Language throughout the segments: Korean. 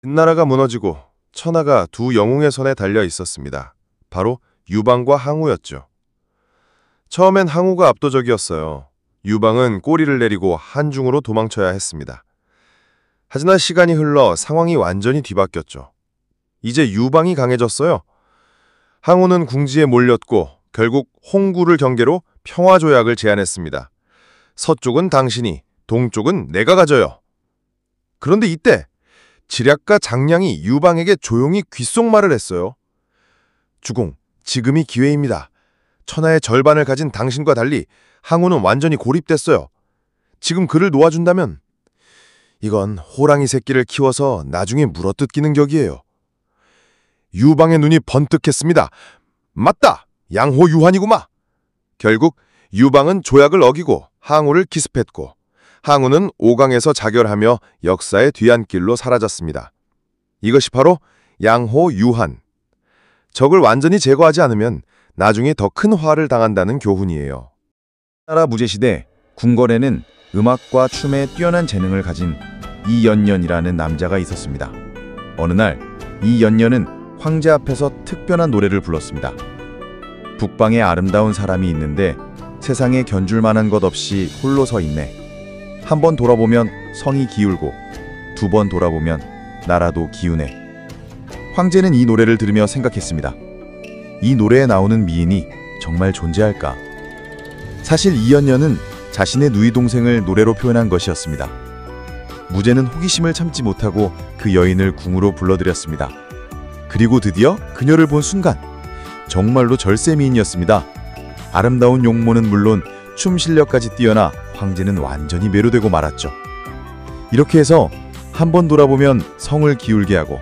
진나라가 무너지고 천하가 두 영웅의 손에 달려 있었습니다. 바로 유방과 항우였죠. 처음엔 항우가 압도적이었어요. 유방은 꼬리를 내리고 한중으로 도망쳐야 했습니다. 하지만 시간이 흘러 상황이 완전히 뒤바뀌었죠. 이제 유방이 강해졌어요. 항우는 궁지에 몰렸고 결국 홍구를 경계로 평화조약을 제안했습니다. 서쪽은 당신이, 동쪽은 내가 가져요. 그런데 이때 지략가 장량이 유방에게 조용히 귓속말을 했어요. 주공, 지금이 기회입니다. 천하의 절반을 가진 당신과 달리 항우는 완전히 고립됐어요. 지금 그를 놓아준다면 이건 호랑이 새끼를 키워서 나중에 물어뜯기는 격이에요. 유방의 눈이 번뜩했습니다. 맞다! 양호유한이구마! 결국 유방은 조약을 어기고 항우를 기습했고 항우는 오강에서 자결하며 역사의 뒤안길로 사라졌습니다. 이것이 바로 양호유한. 적을 완전히 제거하지 않으면 나중에 더 큰 화를 당한다는 교훈이에요. 나라 무제시대 궁궐에는 음악과 춤에 뛰어난 재능을 가진 이연년이라는 남자가 있었습니다. 어느 날 이연년은 황제 앞에서 특별한 노래를 불렀습니다. 북방에 아름다운 사람이 있는데 세상에 견줄 만한 것 없이 홀로 서 있네. 한 번 돌아보면 성이 기울고 두 번 돌아보면 나라도 기우네. 황제는 이 노래를 들으며 생각했습니다. 이 노래에 나오는 미인이 정말 존재할까? 사실 이연년은 자신의 누이 동생을 노래로 표현한 것이었습니다. 무제는 호기심을 참지 못하고 그 여인을 궁으로 불러들였습니다. 그리고 드디어 그녀를 본 순간 정말로 절세미인이었습니다. 아름다운 용모는 물론 춤 실력까지 뛰어나 황제는 완전히 매료되고 말았죠. 이렇게 해서 한 번 돌아보면 성을 기울게 하고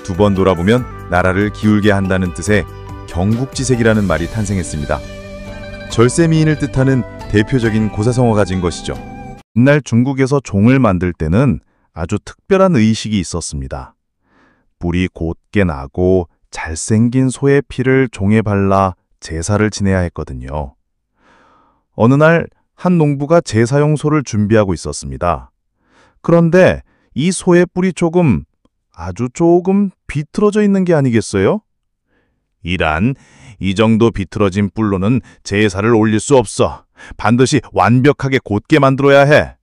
두 번 돌아보면 나라를 기울게 한다는 뜻의 경국지색이라는 말이 탄생했습니다. 절세미인을 뜻하는 대표적인 고사성어가 가진 것이죠. 옛날 중국에서 종을 만들 때는 아주 특별한 의식이 있었습니다. 뿔이 곧게 나고 잘생긴 소의 피를 종에 발라 제사를 지내야 했거든요. 어느 날 한 농부가 제사용 소를 준비하고 있었습니다. 그런데 이 소의 뿔이 아주 조금 비틀어져 있는 게 아니겠어요? 이란, 이 정도 비틀어진 뿔로는 제사를 올릴 수 없어. 반드시 완벽하게 곧게 만들어야 해.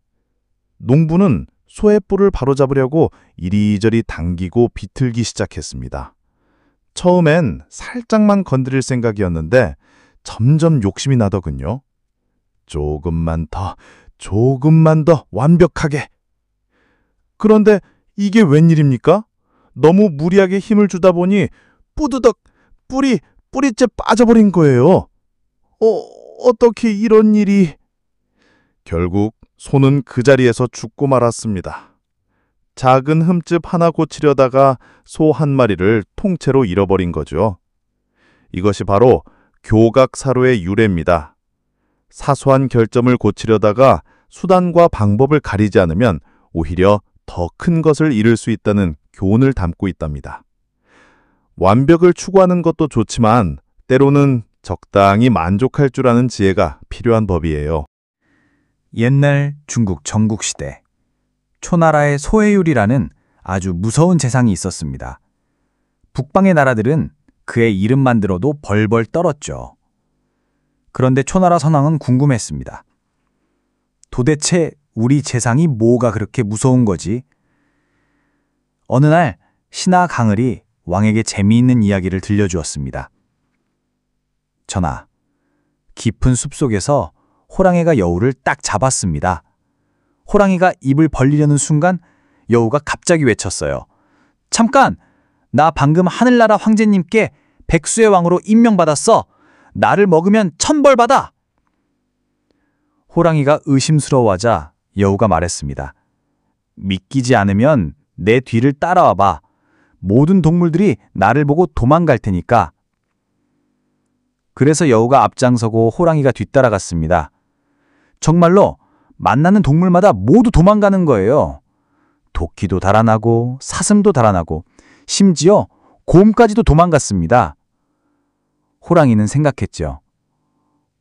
농부는 소의 뿔을 바로잡으려고 이리저리 당기고 비틀기 시작했습니다. 처음엔 살짝만 건드릴 생각이었는데 점점 욕심이 나더군요. 조금만 더 완벽하게. 그런데 이게 웬일입니까? 너무 무리하게 힘을 주다 보니 뿌드덕 뿌리째 빠져버린 거예요. 어떻게 이런 일이... 결국 소는 그 자리에서 죽고 말았습니다. 작은 흠집 하나 고치려다가 소 한 마리를 통째로 잃어버린 거죠. 이것이 바로 교각사로의 유래입니다. 사소한 결점을 고치려다가 수단과 방법을 가리지 않으면 오히려 더 큰 것을 이룰 수 있다는 교훈을 담고 있답니다. 완벽을 추구하는 것도 좋지만 때로는 적당히 만족할 줄 아는 지혜가 필요한 법이에요. 옛날 중국 전국시대, 초나라의 소해율이라는 아주 무서운 재상이 있었습니다. 북방의 나라들은 그의 이름만 들어도 벌벌 떨었죠. 그런데 초나라 선왕은 궁금했습니다. 도대체 우리 재상이 뭐가 그렇게 무서운 거지? 어느 날 신하 강을이 왕에게 재미있는 이야기를 들려주었습니다. 전하, 깊은 숲속에서 호랑이가 여우를 딱 잡았습니다. 호랑이가 입을 벌리려는 순간 여우가 갑자기 외쳤어요. 잠깐! 나 방금 하늘나라 황제님께 백수의 왕으로 임명받았어. 나를 먹으면 천벌 받아. 호랑이가 의심스러워하자 여우가 말했습니다. 믿기지 않으면 내 뒤를 따라와봐. 모든 동물들이 나를 보고 도망갈 테니까. 그래서 여우가 앞장서고 호랑이가 뒤따라갔습니다. 정말로 만나는 동물마다 모두 도망가는 거예요. 도끼도 달아나고 사슴도 달아나고 심지어 곰까지도 도망갔습니다. 호랑이는 생각했죠.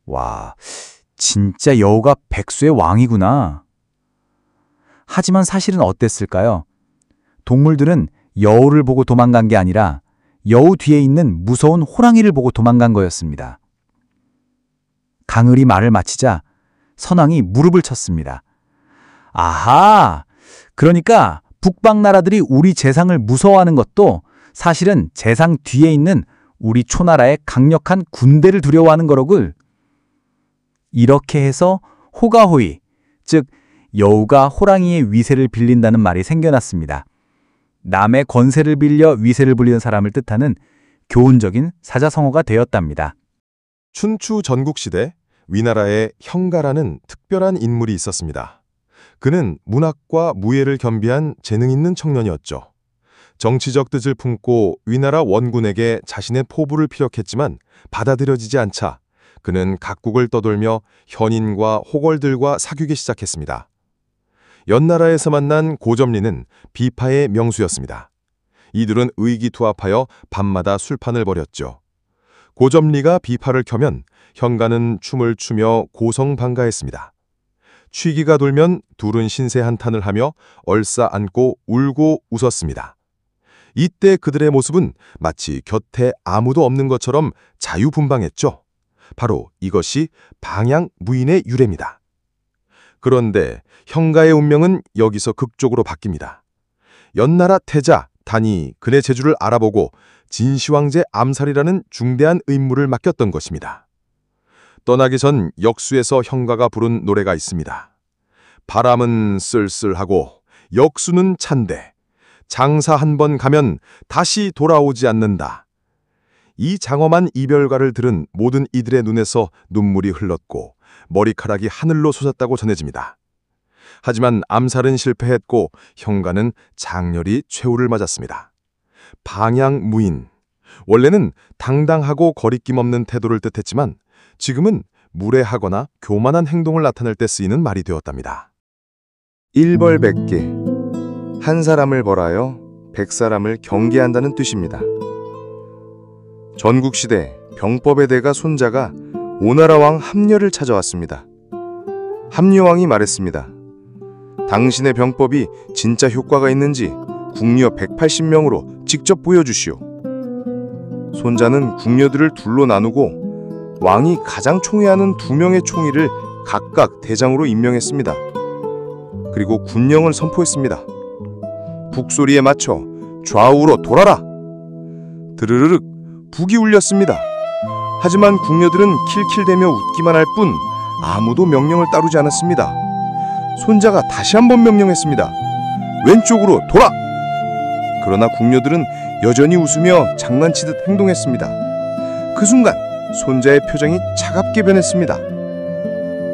와, 진짜 여우가 백수의 왕이구나. 하지만 사실은 어땠을까요? 동물들은 여우를 보고 도망간 게 아니라 여우 뒤에 있는 무서운 호랑이를 보고 도망간 거였습니다. 강을이 말을 마치자 선왕이 무릎을 쳤습니다. 아하! 그러니까 북방 나라들이 우리 재상을 무서워하는 것도 사실은 재상 뒤에 있는 우리 초나라의 강력한 군대를 두려워하는 거로군. 이렇게 해서 호가호의, 즉 여우가 호랑이의 위세를 빌린다는 말이 생겨났습니다. 남의 권세를 빌려 위세를 부리는 사람을 뜻하는 교훈적인 사자성어가 되었답니다. 춘추 전국시대 위나라에 형가라는 특별한 인물이 있었습니다. 그는 문학과 무예를 겸비한 재능 있는 청년이었죠. 정치적 뜻을 품고 위나라 원군에게 자신의 포부를 피력했지만 받아들여지지 않자 그는 각국을 떠돌며 현인과 호걸들과 사귀기 시작했습니다. 연나라에서 만난 고점리는 비파의 명수였습니다. 이들은 의기투합하여 밤마다 술판을 벌였죠. 고점리가 비파를 켜면 형가는 춤을 추며 고성방가했습니다. 취기가 돌면 둘은 신세 한탄을 하며 얼싸 안고 울고 웃었습니다. 이때 그들의 모습은 마치 곁에 아무도 없는 것처럼 자유분방했죠. 바로 이것이 방향무인의 유래입니다. 그런데 형가의 운명은 여기서 극적으로 바뀝니다. 연나라 태자 단이 그의 재주를 알아보고 진시황제 암살이라는 중대한 임무를 맡겼던 것입니다. 떠나기 전 역수에서 형가가 부른 노래가 있습니다. 바람은 쓸쓸하고 역수는 찬데 장사 한 번 가면 다시 돌아오지 않는다. 이 장엄한 이별가를 들은 모든 이들의 눈에서 눈물이 흘렀고 머리카락이 하늘로 솟았다고 전해집니다. 하지만 암살은 실패했고 형가는 장렬히 최후를 맞았습니다. 방향무인, 원래는 당당하고 거리낌 없는 태도를 뜻했지만 지금은 무례하거나 교만한 행동을 나타낼 때 쓰이는 말이 되었답니다. 일벌백계, 한 사람을 벌하여 100사람을 경계한다는 뜻입니다. 전국시대 병법의 대가 손자가 오나라 왕 함려를 찾아왔습니다. 함려왕이 말했습니다. 당신의 병법이 진짜 효과가 있는지 궁녀 180명으로 직접 보여주시오. 손자는 궁녀들을 둘로 나누고 왕이 가장 총애하는 2명의 총리를 각각 대장으로 임명했습니다. 그리고 군령을 선포했습니다. 북소리에 맞춰 좌우로 돌아라! 드르르륵 북이 울렸습니다. 하지만 궁녀들은 킬킬대며 웃기만 할 뿐 아무도 명령을 따르지 않았습니다. 손자가 다시 한번 명령했습니다. 왼쪽으로 돌아! 그러나 궁녀들은 여전히 웃으며 장난치듯 행동했습니다. 그 순간 손자의 표정이 차갑게 변했습니다.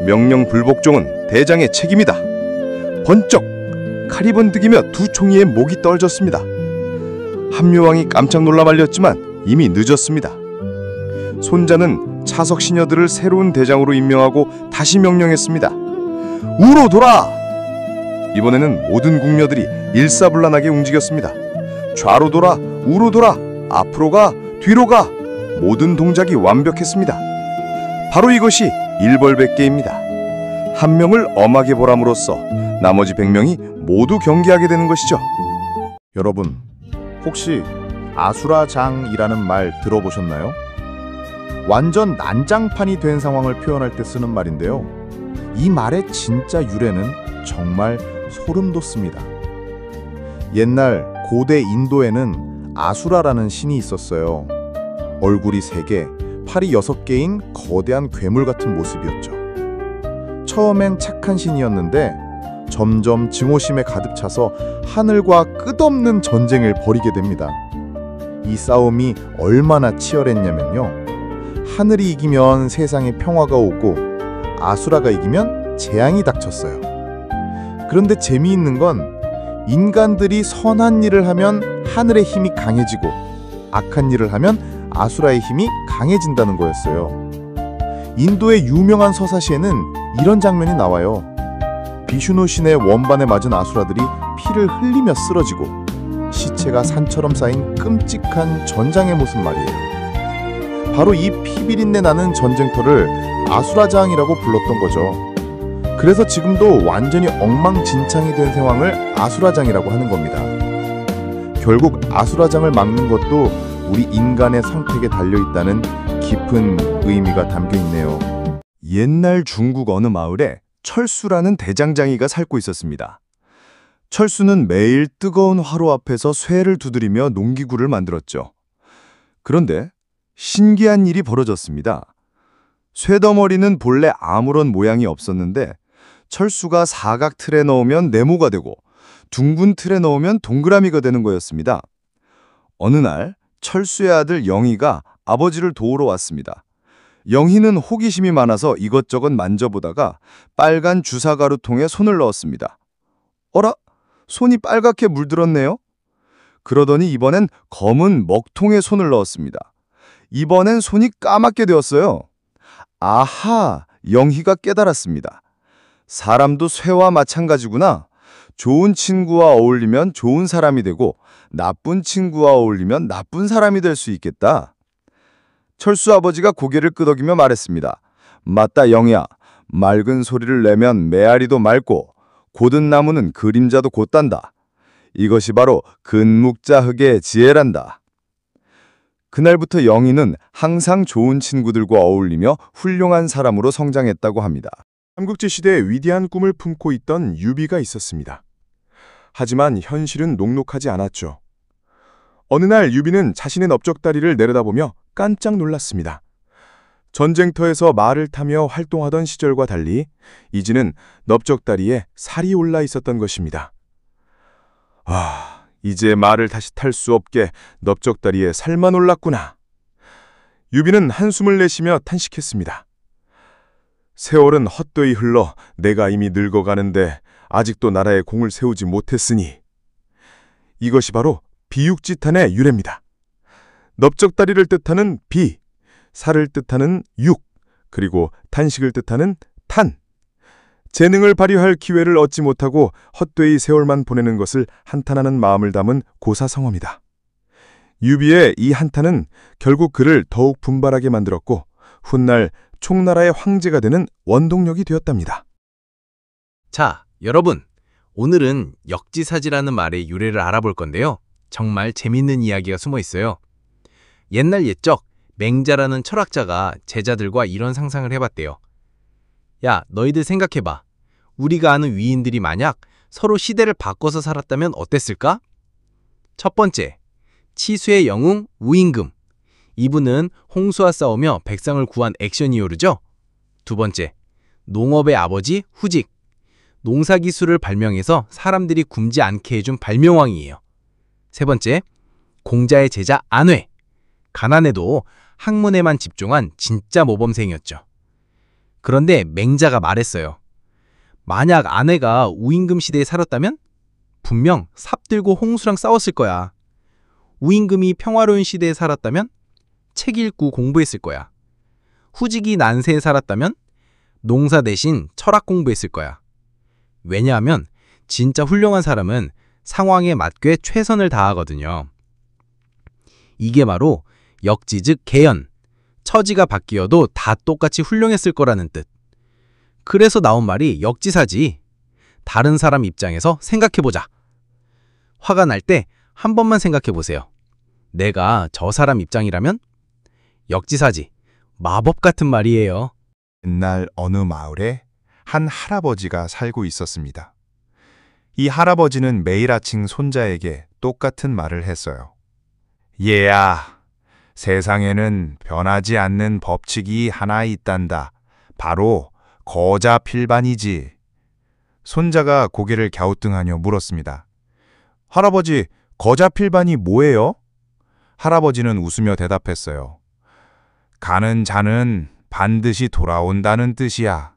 명령 불복종은 대장의 책임이다. 번쩍 칼이 번득이며 두 총리의 목이 떨어졌습니다. 함묘왕이 깜짝 놀라 말렸지만 이미 늦었습니다. 손자는 차석 시녀들을 새로운 대장으로 임명하고 다시 명령했습니다. 우로 돌아! 이번에는 모든 궁녀들이 일사불란하게 움직였습니다. 좌로 돌아, 우로 돌아, 앞으로 가, 뒤로 가. 모든 동작이 완벽했습니다. 바로 이것이 일벌백계입니다. 한 명을 엄하게 벌함으로써 나머지 100명이 모두 경계하게 되는 것이죠. 여러분, 혹시 아수라장이라는 말 들어보셨나요? 완전 난장판이 된 상황을 표현할 때 쓰는 말인데요. 이 말의 진짜 유래는 정말 소름 돋습니다. 옛날 고대 인도에는 아수라라는 신이 있었어요. 얼굴이 3개, 팔이 6개인 거대한 괴물 같은 모습이었죠. 처음엔 착한 신이었는데 점점 증오심에 가득 차서 하늘과 끝없는 전쟁을 벌이게 됩니다. 이 싸움이 얼마나 치열했냐면요. 하늘이 이기면 세상에 평화가 오고 아수라가 이기면 재앙이 닥쳤어요. 그런데 재미있는 건 인간들이 선한 일을 하면 하늘의 힘이 강해지고 악한 일을 하면 아수라의 힘이 강해진다는 거였어요. 인도의 유명한 서사시에는 이런 장면이 나와요. 비슈누 신의 원반에 맞은 아수라들이 피를 흘리며 쓰러지고 시체가 산처럼 쌓인 끔찍한 전장의 모습 말이에요. 바로 이 피비린내 나는 전쟁터를 아수라장이라고 불렀던 거죠. 그래서 지금도 완전히 엉망진창이 된 상황을 아수라장이라고 하는 겁니다. 결국 아수라장을 막는 것도 우리 인간의 선택에 달려있다는 깊은 의미가 담겨 있네요. 옛날 중국 어느 마을에 철수라는 대장장이가 살고 있었습니다. 철수는 매일 뜨거운 화로 앞에서 쇠를 두드리며 농기구를 만들었죠. 그런데 신기한 일이 벌어졌습니다. 쇠덩어리는 본래 아무런 모양이 없었는데 철수가 사각 틀에 넣으면 네모가 되고 둥근 틀에 넣으면 동그라미가 되는 거였습니다. 어느 날 철수의 아들 영희가 아버지를 도우러 왔습니다. 영희는 호기심이 많아서 이것저것 만져보다가 빨간 주사가루통에 손을 넣었습니다. 어라? 손이 빨갛게 물들었네요? 그러더니 이번엔 검은 먹통에 손을 넣었습니다. 이번엔 손이 까맣게 되었어요. 아하! 영희가 깨달았습니다. 사람도 쇠와 마찬가지구나. 좋은 친구와 어울리면 좋은 사람이 되고 나쁜 친구와 어울리면 나쁜 사람이 될 수 있겠다. 철수 아버지가 고개를 끄덕이며 말했습니다. 맞다 영희야. 맑은 소리를 내면 메아리도 맑고 곧은 나무는 그림자도 곧단다. 이것이 바로 근묵자흑의 지혜란다. 그날부터 영희는 항상 좋은 친구들과 어울리며 훌륭한 사람으로 성장했다고 합니다. 삼국지 시대에 위대한 꿈을 품고 있던 유비가 있었습니다. 하지만 현실은 녹록하지 않았죠. 어느 날 유비는 자신의 넓적다리를 내려다보며 깜짝 놀랐습니다. 전쟁터에서 말을 타며 활동하던 시절과 달리 이제는 넓적다리에 살이 올라 있었던 것입니다. 이제 말을 다시 탈 수 없게 넓적다리에 살만 올랐구나. 유비는 한숨을 내쉬며 탄식했습니다. 세월은 헛되이 흘러 내가 이미 늙어가는데 아직도 나라에 공을 세우지 못했으니. 이것이 바로 비육지탄의 유래입니다. 넓적다리를 뜻하는 비, 살을 뜻하는 육, 그리고 탄식을 뜻하는 탄. 재능을 발휘할 기회를 얻지 못하고 헛되이 세월만 보내는 것을 한탄하는 마음을 담은 고사성어입니다. 유비의 이 한탄은 결국 그를 더욱 분발하게 만들었고 훗날 총나라의 황제가 되는 원동력이 되었답니다. 자, 여러분, 오늘은 역지사지라는 말의 유래를 알아볼 건데요. 정말 재밌는 이야기가 숨어 있어요. 옛날 옛적 맹자라는 철학자가 제자들과 이런 상상을 해봤대요. 야, 너희들 생각해봐. 우리가 아는 위인들이 만약 서로 시대를 바꿔서 살았다면 어땠을까? 첫 번째, 치수의 영웅 우임금. 이분은 홍수와 싸우며 백성을 구한 액션 히어로죠. 두 번째, 농업의 아버지 후직. 농사기술을 발명해서 사람들이 굶지 않게 해준 발명왕이에요. 세 번째, 공자의 제자 안회. 가난해도 학문에만 집중한 진짜 모범생이었죠. 그런데 맹자가 말했어요. 만약 아내가 우임금 시대에 살았다면 분명 삽 들고 홍수랑 싸웠을 거야. 우임금이 평화로운 시대에 살았다면 책 읽고 공부했을 거야. 후직이 난세에 살았다면 농사 대신 철학 공부했을 거야. 왜냐하면 진짜 훌륭한 사람은 상황에 맞게 최선을 다하거든요. 이게 바로 역지 즉 개연. 처지가 바뀌어도 다 똑같이 훌륭했을 거라는 뜻. 그래서 나온 말이 역지사지. 다른 사람 입장에서 생각해보자. 화가 날 때 한 번만 생각해보세요. 내가 저 사람 입장이라면? 역지사지. 마법 같은 말이에요. 옛날 어느 마을에 한 할아버지가 살고 있었습니다. 이 할아버지는 매일 아침 손자에게 똑같은 말을 했어요. 얘야, 세상에는 변하지 않는 법칙이 하나 있단다. 바로 거자필반이지. 손자가 고개를 갸우뚱하며 물었습니다. 할아버지, 거자필반이 뭐예요? 할아버지는 웃으며 대답했어요. 가는 자는 반드시 돌아온다는 뜻이야.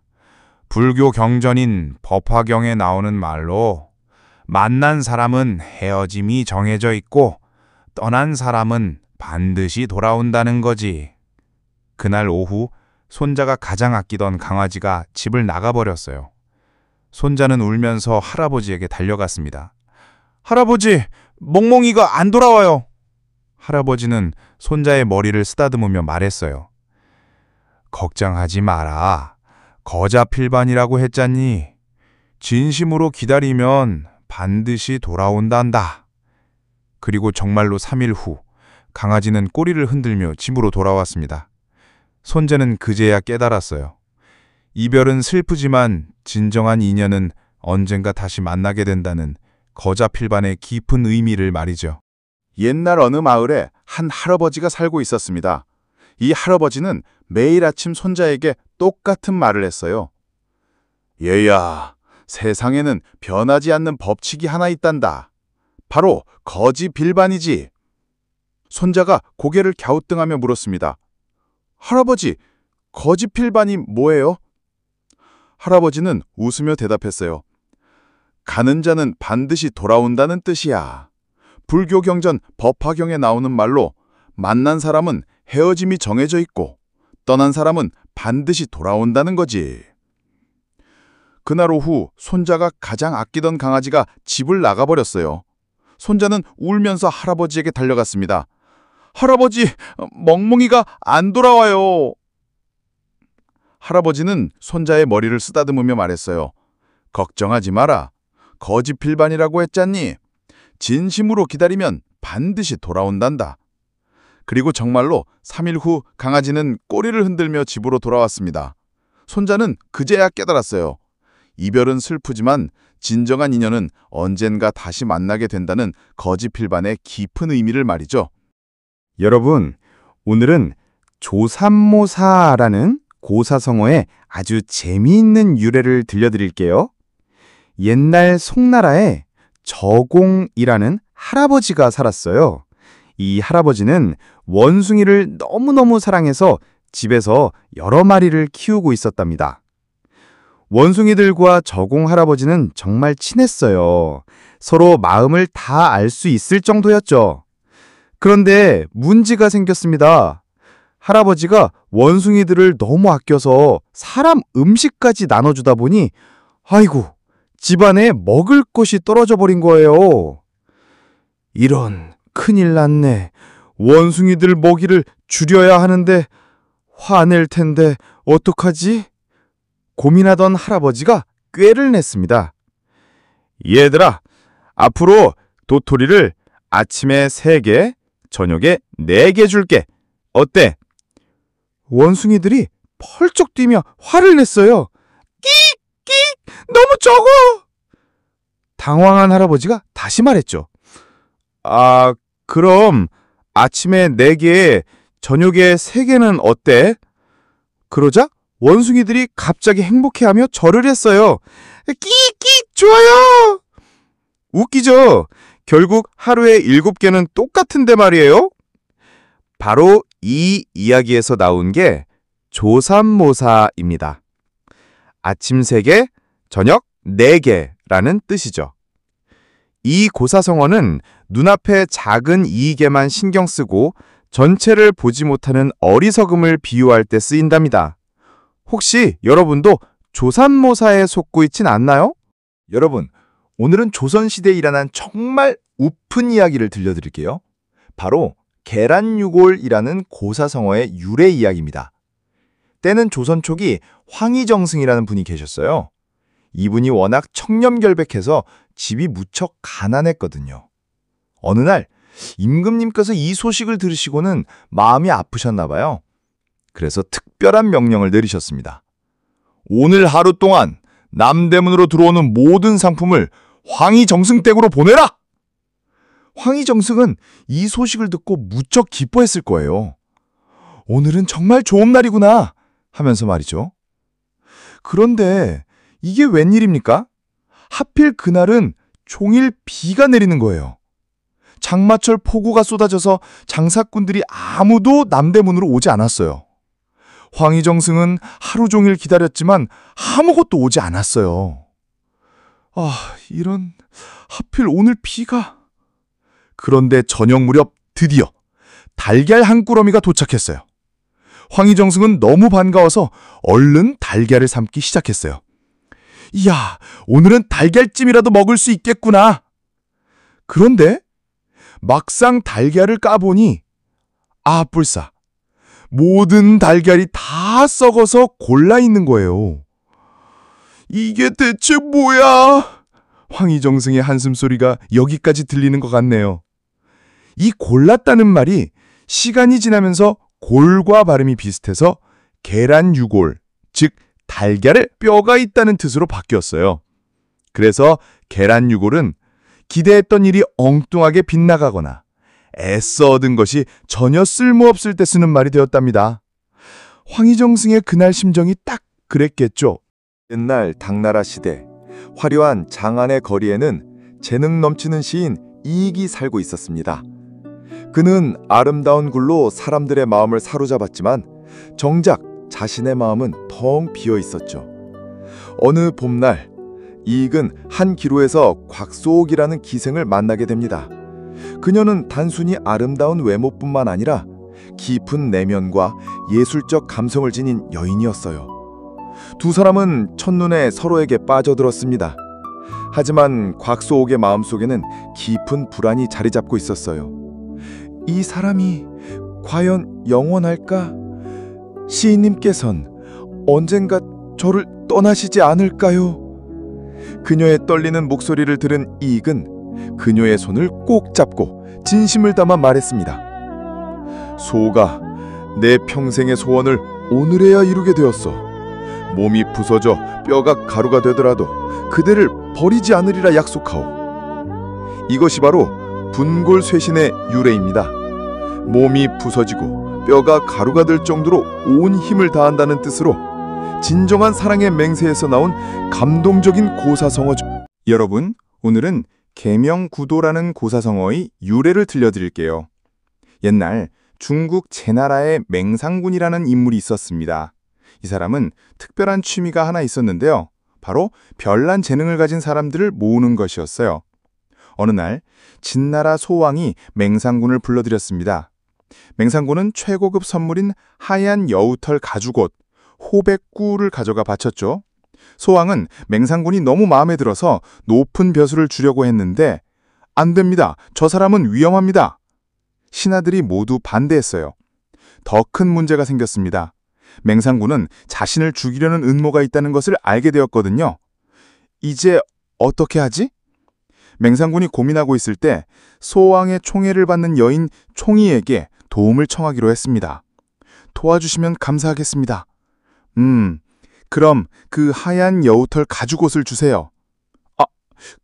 불교 경전인 법화경에 나오는 말로 만난 사람은 헤어짐이 정해져 있고 떠난 사람은 반드시 돌아온다는 거지. 그날 오후 손자가 가장 아끼던 강아지가 집을 나가버렸어요. 손자는 울면서 할아버지에게 달려갔습니다. 할아버지, 멍멍이가 안 돌아와요. 할아버지는 손자의 머리를 쓰다듬으며 말했어요. 걱정하지 마라. 거자필반이라고 했잖니. 진심으로 기다리면 반드시 돌아온단다. 그리고 정말로 3일 후 강아지는 꼬리를 흔들며 집으로 돌아왔습니다. 손자는 그제야 깨달았어요. 이별은 슬프지만 진정한 인연은 언젠가 다시 만나게 된다는 거자필반의 깊은 의미를 말이죠. 옛날 어느 마을에 한 할아버지가 살고 있었습니다. 이 할아버지는 매일 아침 손자에게 똑같은 말을 했어요. 얘야, 세상에는 변하지 않는 법칙이 하나 있단다. 바로 거지 빌반이지. 손자가 고개를 갸우뚱하며 물었습니다. 할아버지, 거지 필반이 뭐예요? 할아버지는 웃으며 대답했어요. 가는 자는 반드시 돌아온다는 뜻이야. 불교 경전 법화경에 나오는 말로 만난 사람은 헤어짐이 정해져 있고 떠난 사람은 반드시 돌아온다는 거지. 그날 오후 손자가 가장 아끼던 강아지가 집을 나가버렸어요. 손자는 울면서 할아버지에게 달려갔습니다. 할아버지, 멍멍이가 안 돌아와요. 할아버지는 손자의 머리를 쓰다듬으며 말했어요. 걱정하지 마라. 거지 필반이라고 했잖니. 진심으로 기다리면 반드시 돌아온단다. 그리고 정말로 3일 후 강아지는 꼬리를 흔들며 집으로 돌아왔습니다. 손자는 그제야 깨달았어요. 이별은 슬프지만 진정한 인연은 언젠가 다시 만나게 된다는 거지 필반의 깊은 의미를 말이죠. 여러분, 오늘은 조삼모사라는 고사성어의 아주 재미있는 유래를 들려드릴게요. 옛날 송나라에 저공이라는 할아버지가 살았어요. 이 할아버지는 원숭이를 너무너무 사랑해서 집에서 여러 마리를 키우고 있었답니다. 원숭이들과 저공 할아버지는 정말 친했어요. 서로 마음을 다 알 수 있을 정도였죠. 그런데 문제가 생겼습니다. 할아버지가 원숭이들을 너무 아껴서 사람 음식까지 나눠주다 보니 아이고, 집안에 먹을 것이 떨어져 버린 거예요. 이런, 큰일 났네. 원숭이들 먹이를 줄여야 하는데 화낼 텐데 어떡하지? 고민하던 할아버지가 꾀를 냈습니다. 얘들아, 앞으로 도토리를 아침에 3개, 저녁에 4개 줄게. 어때? 원숭이들이 펄쩍 뛰며 화를 냈어요. 끽! 너무 적어! 당황한 할아버지가 다시 말했죠. 그럼 아침에 4개, 저녁에 3개는 어때? 그러자 원숭이들이 갑자기 행복해하며 절을 했어요. 끽! 좋아요! 웃기죠? 결국 하루에 7개는 똑같은데 말이에요. 바로 이 이야기에서 나온 게 조삼모사입니다. 아침 3개, 저녁 4개라는 뜻이죠. 이 고사성어는 눈앞의 작은 이익에만 신경 쓰고 전체를 보지 못하는 어리석음을 비유할 때 쓰인답니다. 혹시 여러분도 조삼모사에 속고 있진 않나요? 여러분, 오늘은 조선시대에 일어난 정말 우픈 이야기를 들려드릴게요. 바로 계란유골이라는 고사성어의 유래 이야기입니다. 때는 조선 초기 황희정승이라는 분이 계셨어요. 이분이 워낙 청렴결백해서 집이 무척 가난했거든요. 어느 날 임금님께서 이 소식을 들으시고는 마음이 아프셨나 봐요. 그래서 특별한 명령을 내리셨습니다. 오늘 하루 동안 남대문으로 들어오는 모든 상품을 황희정승 댁으로 보내라! 황희정승은 이 소식을 듣고 무척 기뻐했을 거예요. 오늘은 정말 좋은 날이구나 하면서 말이죠. 그런데 이게 웬일입니까? 하필 그날은 종일 비가 내리는 거예요. 장마철 폭우가 쏟아져서 장사꾼들이 아무도 남대문으로 오지 않았어요. 황희정승은 하루 종일 기다렸지만 아무것도 오지 않았어요. 이런, 하필 오늘 비가... 그런데 저녁 무렵 드디어 달걀 한 꾸러미가 도착했어요. 황희정승은 너무 반가워서 얼른 달걀을 삶기 시작했어요. 이야, 오늘은 달걀찜이라도 먹을 수 있겠구나. 그런데 막상 달걀을 까보니 뿔싸, 모든 달걀이 다 썩어서 골라있는 거예요. 이게 대체 뭐야? 황희정승의 한숨소리가 여기까지 들리는 것 같네요. 이 골랐다는 말이 시간이 지나면서 골과 발음이 비슷해서 계란유골, 즉 달걀에 뼈가 있다는 뜻으로 바뀌었어요. 그래서 계란유골은 기대했던 일이 엉뚱하게 빗나가거나 애써 얻은 것이 전혀 쓸모없을 때 쓰는 말이 되었답니다. 황희정승의 그날 심정이 딱 그랬겠죠. 옛날 당나라 시대 화려한 장안의 거리에는 재능 넘치는 시인 이익이 살고 있었습니다. 그는 아름다운 글로 사람들의 마음을 사로잡았지만 정작 자신의 마음은 텅 비어 있었죠. 어느 봄날 이익은 한 기로에서 곽소옥이라는 기생을 만나게 됩니다. 그녀는 단순히 아름다운 외모뿐만 아니라 깊은 내면과 예술적 감성을 지닌 여인이었어요. 두 사람은 첫눈에 서로에게 빠져들었습니다. 하지만 곽소옥의 마음속에는 깊은 불안이 자리 잡고 있었어요. 이 사람이 과연 영원할까? 시인님께선 언젠가 저를 떠나시지 않을까요? 그녀의 떨리는 목소리를 들은 이익은 그녀의 손을 꼭 잡고 진심을 담아 말했습니다. 소가 내 평생의 소원을 오늘에야 이루게 되었어. 몸이 부서져 뼈가 가루가 되더라도 그대를 버리지 않으리라 약속하오. 이것이 바로 분골쇄신의 유래입니다. 몸이 부서지고 뼈가 가루가 될 정도로 온 힘을 다한다는 뜻으로 진정한 사랑의 맹세에서 나온 감동적인 고사성어죠. 여러분, 오늘은 계명구도라는 고사성어의 유래를 들려드릴게요. 옛날 중국 제나라에 맹상군이라는 인물이 있었습니다. 이 사람은 특별한 취미가 하나 있었는데요. 바로 별난 재능을 가진 사람들을 모으는 것이었어요. 어느 날 진나라 소왕이 맹상군을 불러들였습니다. 맹상군은 최고급 선물인 하얀 여우털 가죽옷, 호백구를 가져가 바쳤죠. 소왕은 맹상군이 너무 마음에 들어서 높은 벼슬을 주려고 했는데 안 됩니다. 저 사람은 위험합니다. 신하들이 모두 반대했어요. 더 큰 문제가 생겼습니다. 맹상군은 자신을 죽이려는 음모가 있다는 것을 알게 되었거든요. 이제 어떻게 하지? 맹상군이 고민하고 있을 때 소왕의 총애를 받는 여인 총이에게 도움을 청하기로 했습니다. 도와주시면 감사하겠습니다. 그럼 그 하얀 여우털 가죽옷을 주세요.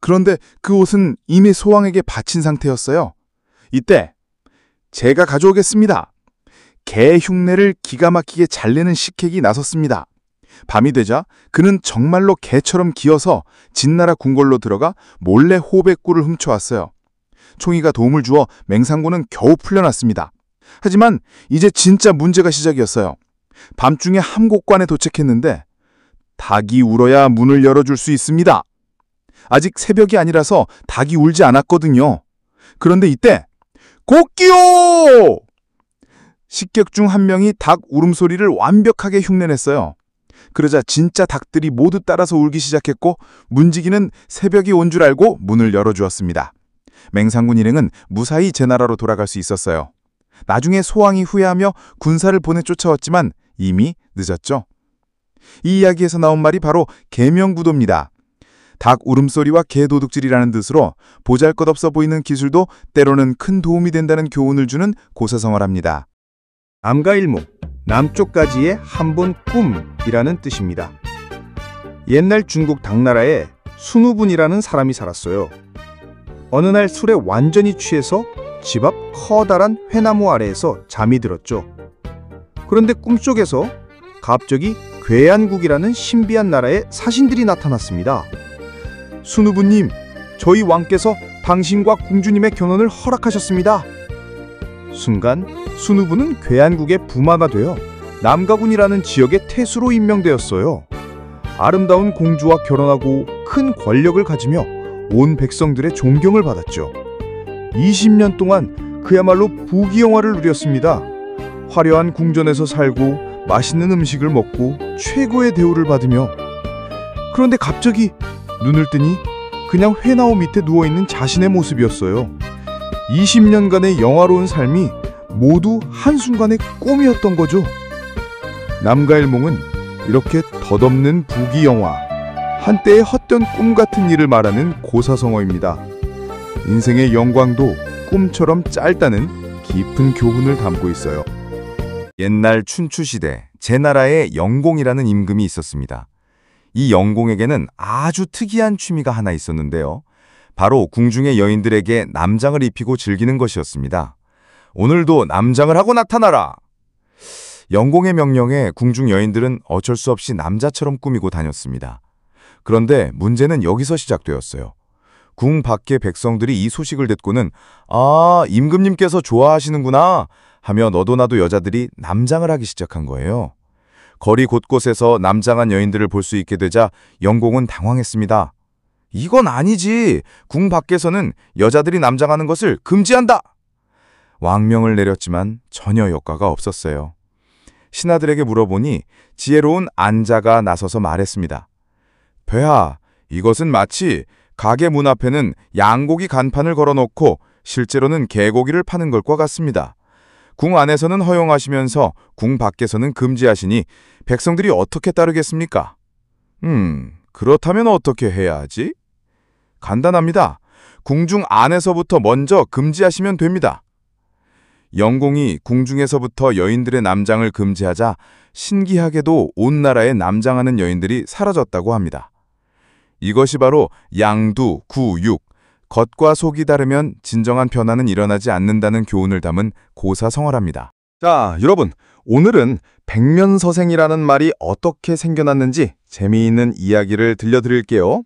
그런데 그 옷은 이미 소왕에게 바친 상태였어요. 이때 제가 가져오겠습니다. 개 흉내를 기가 막히게 잘 내는 식객이 나섰습니다. 밤이 되자 그는 정말로 개처럼 기어서 진나라 궁궐로 들어가 몰래 호백구를 훔쳐왔어요. 총이가 도움을 주어 맹상군은 겨우 풀려났습니다. 하지만 이제 진짜 문제가 시작이었어요. 밤중에 함곡관에 도착했는데 닭이 울어야 문을 열어줄 수 있습니다. 아직 새벽이 아니라서 닭이 울지 않았거든요. 그런데 이때 곡기요! 식객 중 한 명이 닭 울음소리를 완벽하게 흉내냈어요. 그러자 진짜 닭들이 모두 따라서 울기 시작했고 문지기는 새벽이 온 줄 알고 문을 열어주었습니다. 맹상군 일행은 무사히 제나라로 돌아갈 수 있었어요. 나중에 소왕이 후회하며 군사를 보내 쫓아왔지만 이미 늦었죠. 이 이야기에서 나온 말이 바로 계명구도입니다. 닭 울음소리와 개 도둑질이라는 뜻으로 보잘것없어 보이는 기술도 때로는 큰 도움이 된다는 교훈을 주는 고사성어랍니다. 암가일목, 남쪽까지의 한 번 꿈이라는 뜻입니다. 옛날 중국 당나라에 순우분이라는 사람이 살았어요. 어느 날 술에 완전히 취해서 집 앞 커다란 회나무 아래에서 잠이 들었죠. 그런데 꿈속에서 갑자기 괴안국이라는 신비한 나라의 사신들이 나타났습니다. 순우부님, 저희 왕께서 당신과 공주님의 결혼을 허락하셨습니다. 순간 순우부는 괴안국의 부마가 되어 남가군이라는 지역의 태수로 임명되었어요. 아름다운 공주와 결혼하고 큰 권력을 가지며 온 백성들의 존경을 받았죠. 20년 동안 그야말로 부귀영화를 누렸습니다. 화려한 궁전에서 살고 맛있는 음식을 먹고 최고의 대우를 받으며, 그런데 갑자기 눈을 뜨니 그냥 회나무 밑에 누워있는 자신의 모습이었어요. 20년간의 영화로운 삶이 모두 한순간의 꿈이었던 거죠. 남가일몽은 이렇게 덧없는 부귀영화, 한때의 헛된 꿈 같은 일을 말하는 고사성어입니다. 인생의 영광도 꿈처럼 짧다는 깊은 교훈을 담고 있어요. 옛날 춘추시대 제나라에 영공이라는 임금이 있었습니다. 이 영공에게는 아주 특이한 취미가 하나 있었는데요. 바로 궁중의 여인들에게 남장을 입히고 즐기는 것이었습니다. 오늘도 남장을 하고 나타나라! 영공의 명령에 궁중 여인들은 어쩔 수 없이 남자처럼 꾸미고 다녔습니다. 그런데 문제는 여기서 시작되었어요. 궁 밖의 백성들이 이 소식을 듣고는 아, 임금님께서 좋아하시는구나 하며 너도 나도 여자들이 남장을 하기 시작한 거예요. 거리 곳곳에서 남장한 여인들을 볼 수 있게 되자 영공은 당황했습니다. 이건 아니지. 궁 밖에서는 여자들이 남장하는 것을 금지한다. 왕명을 내렸지만 전혀 효과가 없었어요. 신하들에게 물어보니 지혜로운 안자가 나서서 말했습니다. 폐하, 이것은 마치 가게 문 앞에는 양고기 간판을 걸어놓고 실제로는 개고기를 파는 것과 같습니다. 궁 안에서는 허용하시면서 궁 밖에서는 금지하시니 백성들이 어떻게 따르겠습니까? 그렇다면 어떻게 해야 하지? 간단합니다. 궁중 안에서부터 먼저 금지하시면 됩니다. 영공이 궁중에서부터 여인들의 남장을 금지하자 신기하게도 온 나라에 남장하는 여인들이 사라졌다고 합니다. 이것이 바로 양두, 구, 육, 겉과 속이 다르면 진정한 변화는 일어나지 않는다는 교훈을 담은 고사성어랍니다. 자, 여러분, 오늘은 백면서생이라는 말이 어떻게 생겨났는지 재미있는 이야기를 들려드릴게요.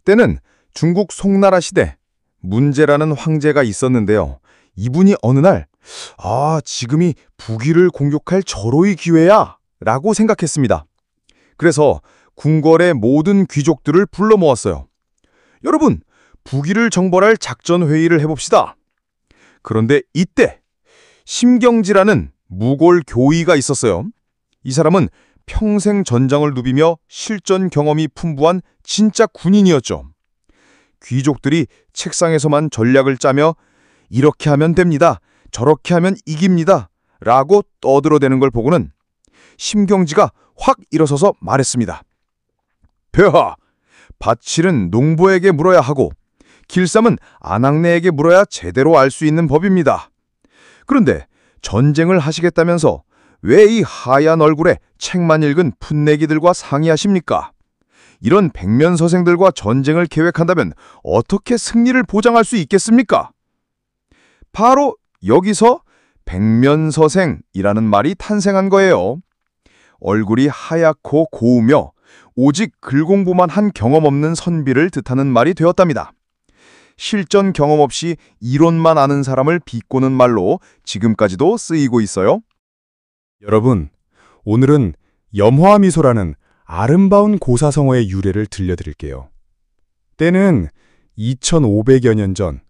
때는 중국 송나라 시대 문제라는 황제가 있었는데요. 이분이 어느 날 지금이 북위를 공격할 절호의 기회야 라고 생각했습니다. 그래서 궁궐의 모든 귀족들을 불러 모았어요. 여러분, 북위를 정벌할 작전 회의를 해봅시다. 그런데 이때 심경지라는 무골 교의가 있었어요. 이 사람은 평생 전장을 누비며 실전 경험이 풍부한 진짜 군인이었죠. 귀족들이 책상에서만 전략을 짜며 이렇게 하면 됩니다. 저렇게 하면 이깁니다. 라고 떠들어대는 걸 보고는 심경지가 확 일어서서 말했습니다. 폐하, 밭일은 농부에게 물어야 하고 길쌈은 아낙네에게 물어야 제대로 알 수 있는 법입니다. 그런데 전쟁을 하시겠다면서 왜 이 하얀 얼굴에 책만 읽은 풋내기들과 상의하십니까? 이런 백면서생들과 전쟁을 계획한다면 어떻게 승리를 보장할 수 있겠습니까? 바로 여기서 백면서생이라는 말이 탄생한 거예요. 얼굴이 하얗고 고우며 오직 글공부만 한 경험 없는 선비를 뜻하는 말이 되었답니다. 실전 경험 없이 이론만 아는 사람을 비꼬는 말로 지금까지도 쓰이고 있어요. 여러분, 오늘은 염화미소라는 아름다운 고사성어의 유래를 들려드릴게요. 때는 2500여 년 전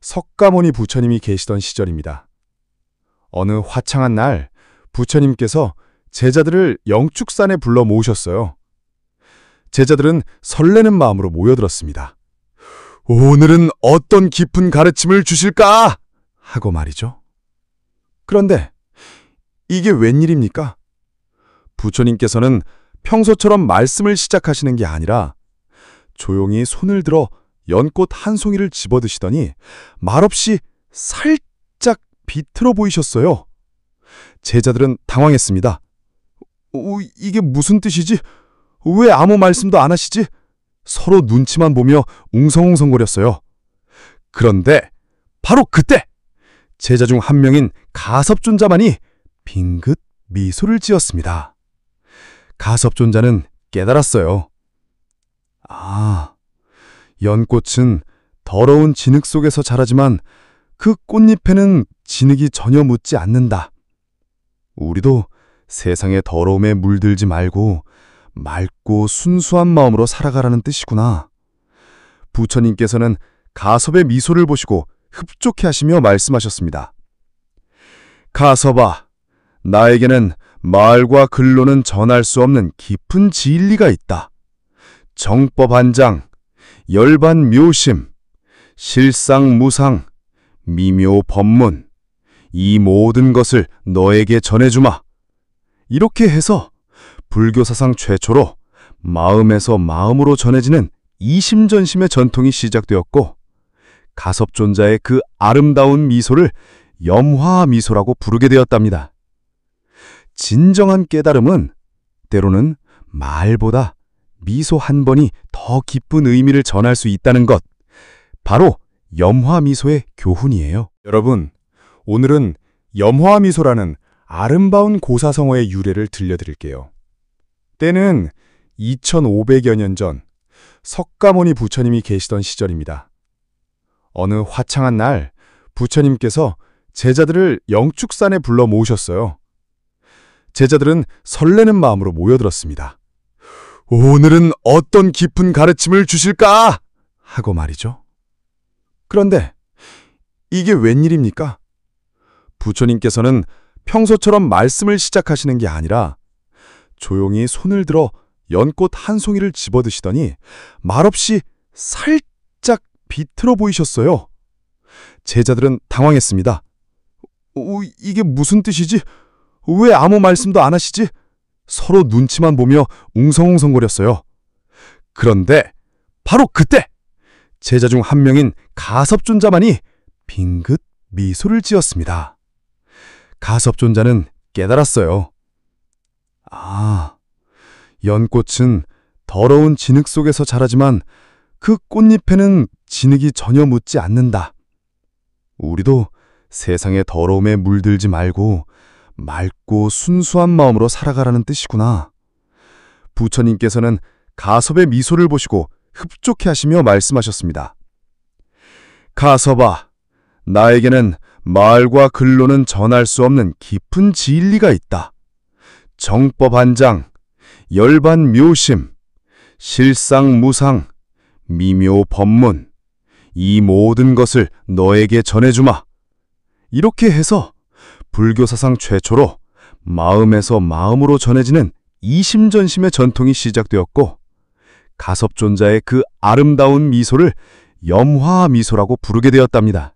석가모니 부처님이 계시던 시절입니다. 어느 화창한 날 부처님께서 제자들을 영축산에 불러 모으셨어요. 제자들은 설레는 마음으로 모여들었습니다. 오늘은 어떤 깊은 가르침을 주실까? 하고 말이죠. 그런데 이게 웬일입니까? 부처님께서는 평소처럼 말씀을 시작하시는 게 아니라 조용히 손을 들어 연꽃 한 송이를 집어드시더니 말없이 살짝 비틀어 보이셨어요. 제자들은 당황했습니다. 이게 무슨 뜻이지? 왜 아무 말씀도 안 하시지? 서로 눈치만 보며 웅성웅성거렸어요. 그런데 바로 그때 제자 중 한 명인 가섭존자만이 빙긋 미소를 지었습니다. 가섭존자는 깨달았어요. 연꽃은 더러운 진흙 속에서 자라지만 그 꽃잎에는 진흙이 전혀 묻지 않는다. 우리도 세상의 더러움에 물들지 말고 맑고 순수한 마음으로 살아가라는 뜻이구나. 부처님께서는 가섭의 미소를 보시고 흡족해 하시며 말씀하셨습니다. 가섭아, 나에게는 말과 글로는 전할 수 없는 깊은 진리가 있다. 정법한장, 열반묘심, 실상무상, 미묘법문, 이 모든 것을 너에게 전해주마. 이렇게 해서 불교 사상 최초로 마음에서 마음으로 전해지는 이심전심의 전통이 시작되었고, 가섭존자의 그 아름다운 미소를 염화 미소라고 부르게 되었답니다. 진정한 깨달음은 때로는 말보다 미소 한 번이 더 깊은 의미를 전할 수 있다는 것, 바로 염화 미소의 교훈이에요. 여러분, 오늘은 염화 미소라는 아름다운 고사성어의 유래를 들려드릴게요. 때는 2500여 년 전 석가모니 부처님이 계시던 시절입니다. 어느 화창한 날 부처님께서 제자들을 영축산에 불러 모으셨어요. 제자들은 설레는 마음으로 모여들었습니다. 오늘은 어떤 깊은 가르침을 주실까? 하고 말이죠. 그런데 이게 웬일입니까? 부처님께서는 평소처럼 말씀을 시작하시는 게 아니라 조용히 손을 들어 연꽃 한 송이를 집어드시더니 말없이 살짝 비틀어 보이셨어요. 제자들은 당황했습니다. 이게 무슨 뜻이지? 왜 아무 말씀도 안 하시지? 서로 눈치만 보며 웅성웅성거렸어요. 그런데 바로 그때 제자 중 한 명인 가섭존자만이 빙긋 미소를 지었습니다. 가섭존자는 깨달았어요. 아, 연꽃은 더러운 진흙 속에서 자라지만 그 꽃잎에는 진흙이 전혀 묻지 않는다. 우리도 세상의 더러움에 물들지 말고 맑고 순수한 마음으로 살아가라는 뜻이구나. 부처님께서는 가섭의 미소를 보시고 흡족해 하시며 말씀하셨습니다. 가섭아, 나에게는 말과 글로는 전할 수 없는 깊은 진리가 있다. 정법한장, 열반묘심, 실상무상, 미묘법문, 이 모든 것을 너에게 전해주마. 이렇게 해서 불교 사상 최초로 마음에서 마음으로 전해지는 이심전심의 전통이 시작되었고, 가섭존자의 그 아름다운 미소를 염화 미소라고 부르게 되었답니다.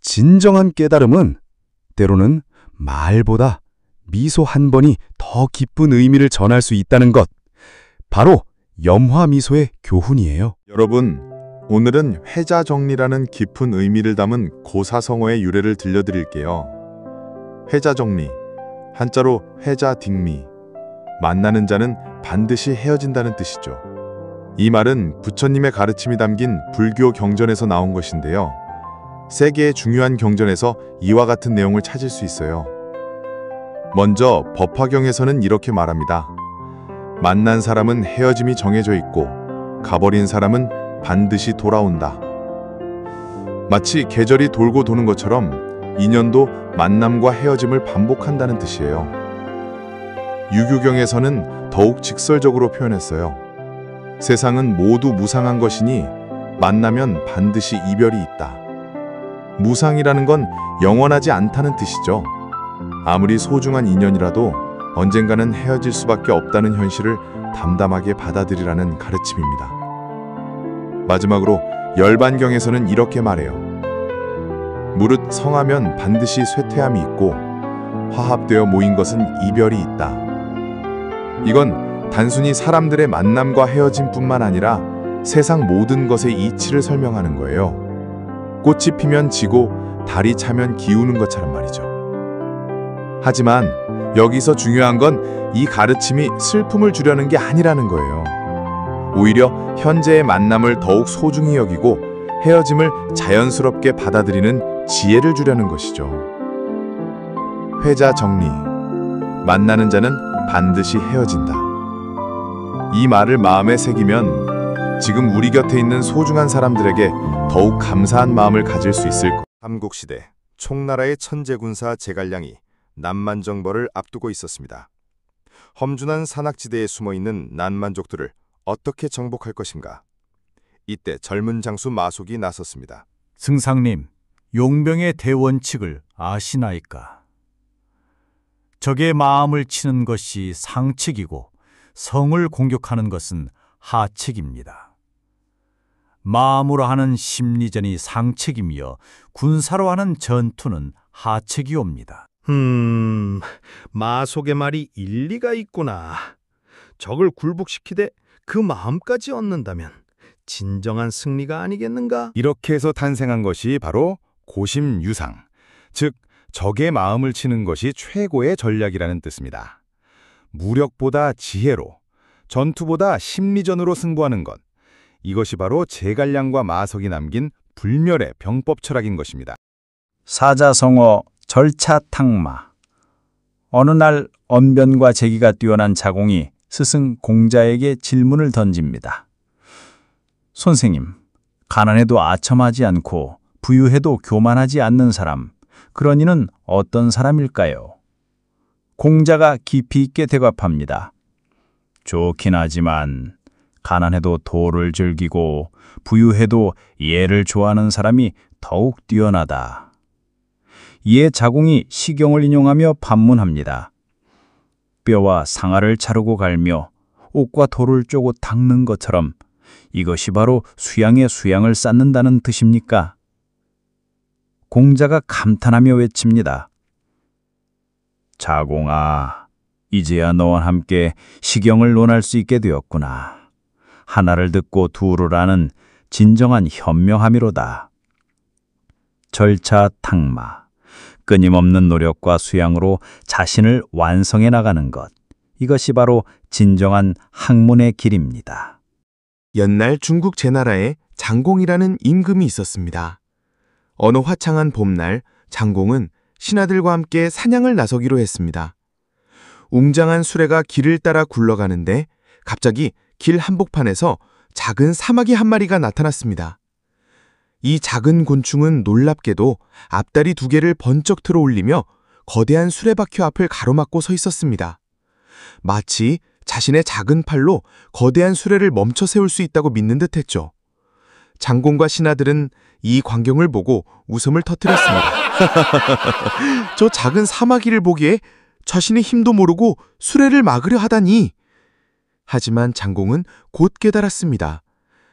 진정한 깨달음은 때로는 말보다 미소 한 번이 더 깊은 의미를 전할 수 있다는 것, 바로 염화 미소의 교훈이에요. 여러분, 오늘은 회자정리라는 깊은 의미를 담은 고사성어의 유래를 들려드릴게요. 회자정리, 한자로 회자딩미, 만나는 자는 반드시 헤어진다는 뜻이죠. 이 말은 부처님의 가르침이 담긴 불교 경전에서 나온 것인데요. 세 개의 중요한 경전에서 이와 같은 내용을 찾을 수 있어요. 먼저 법화경에서는 이렇게 말합니다. 만난 사람은 헤어짐이 정해져 있고 가버린 사람은 반드시 돌아온다. 마치 계절이 돌고 도는 것처럼 인연도 만남과 헤어짐을 반복한다는 뜻이에요. 유교경에서는 더욱 직설적으로 표현했어요. 세상은 모두 무상한 것이니 만나면 반드시 이별이 있다. 무상이라는 건 영원하지 않다는 뜻이죠. 아무리 소중한 인연이라도 언젠가는 헤어질 수밖에 없다는 현실을 담담하게 받아들이라는 가르침입니다. 마지막으로 열반경에서는 이렇게 말해요. 무릇 성하면 반드시 쇠퇴함이 있고 화합되어 모인 것은 이별이 있다. 이건 단순히 사람들의 만남과 헤어짐뿐만 아니라 세상 모든 것의 이치를 설명하는 거예요. 꽃이 피면 지고 달이 차면 기우는 것처럼 말이죠. 하지만 여기서 중요한 건 이 가르침이 슬픔을 주려는 게 아니라는 거예요. 오히려 현재의 만남을 더욱 소중히 여기고 헤어짐을 자연스럽게 받아들이는 지혜를 주려는 것이죠. 회자 정리, 만나는 자는 반드시 헤어진다. 이 말을 마음에 새기면 지금 우리 곁에 있는 소중한 사람들에게 더욱 감사한 마음을 가질 수 있을 거예요. 삼국시대 총나라의 천재군사 제갈량이 남만정벌을 앞두고 있었습니다. 험준한 산악지대에 숨어있는 난만족들을 어떻게 정복할 것인가? 이때 젊은 장수 마속이 나섰습니다. 승상님, 용병의 대원칙을 아시나이까? 적의 마음을 치는 것이 상칙이고 성을 공격하는 것은 하칙입니다. 마음으로 하는 심리전이 상책이며 군사로 하는 전투는 하책이옵니다. 마속의 말이 일리가 있구나. 적을 굴복시키되 그 마음까지 얻는다면 진정한 승리가 아니겠는가? 이렇게 해서 탄생한 것이 바로 고심유상, 즉 적의 마음을 치는 것이 최고의 전략이라는 뜻입니다. 무력보다 지혜로, 전투보다 심리전으로 승부하는 것, 이것이 바로 제갈량과 마석이 남긴 불멸의 병법 철학인 것입니다. 사자성어 절차탕마. 어느 날 언변과 재기가 뛰어난 자공이 스승 공자에게 질문을 던집니다. 선생님, 가난해도 아첨하지 않고 부유해도 교만하지 않는 사람, 그런 이는 어떤 사람일까요? 공자가 깊이 있게 대답합니다. 좋긴 하지만 가난해도 도를 즐기고 부유해도 예를 좋아하는 사람이 더욱 뛰어나다. 이에 자공이 시경을 인용하며 반문합니다. 뼈와 상아를 자르고 갈며 옷과 돌을 쪼고 닦는 것처럼 이것이 바로 수양의 수양을 쌓는다는 뜻입니까? 공자가 감탄하며 외칩니다. 자공아, 이제야 너와 함께 시경을 논할 수 있게 되었구나. 하나를 듣고 두를 아는 진정한 현명함이로다. 절차탕마, 끊임없는 노력과 수양으로 자신을 완성해 나가는 것, 이것이 바로 진정한 학문의 길입니다. 옛날 중국 제나라에 장공이라는 임금이 있었습니다. 어느 화창한 봄날 장공은 신하들과 함께 사냥을 나서기로 했습니다. 웅장한 수레가 길을 따라 굴러가는데 갑자기 길 한복판에서 작은 사마귀 한 마리가 나타났습니다. 이 작은 곤충은 놀랍게도 앞다리 2개를 번쩍 틀어 올리며 거대한 수레바퀴 앞을 가로막고 서 있었습니다. 마치 자신의 작은 팔로 거대한 수레를 멈춰 세울 수 있다고 믿는 듯했죠. 장공과 신하들은 이 광경을 보고 웃음을 터뜨렸습니다. 저 작은 사마귀를 보기에 자신의 힘도 모르고 수레를 막으려 하다니. 하지만 장공은 곧 깨달았습니다.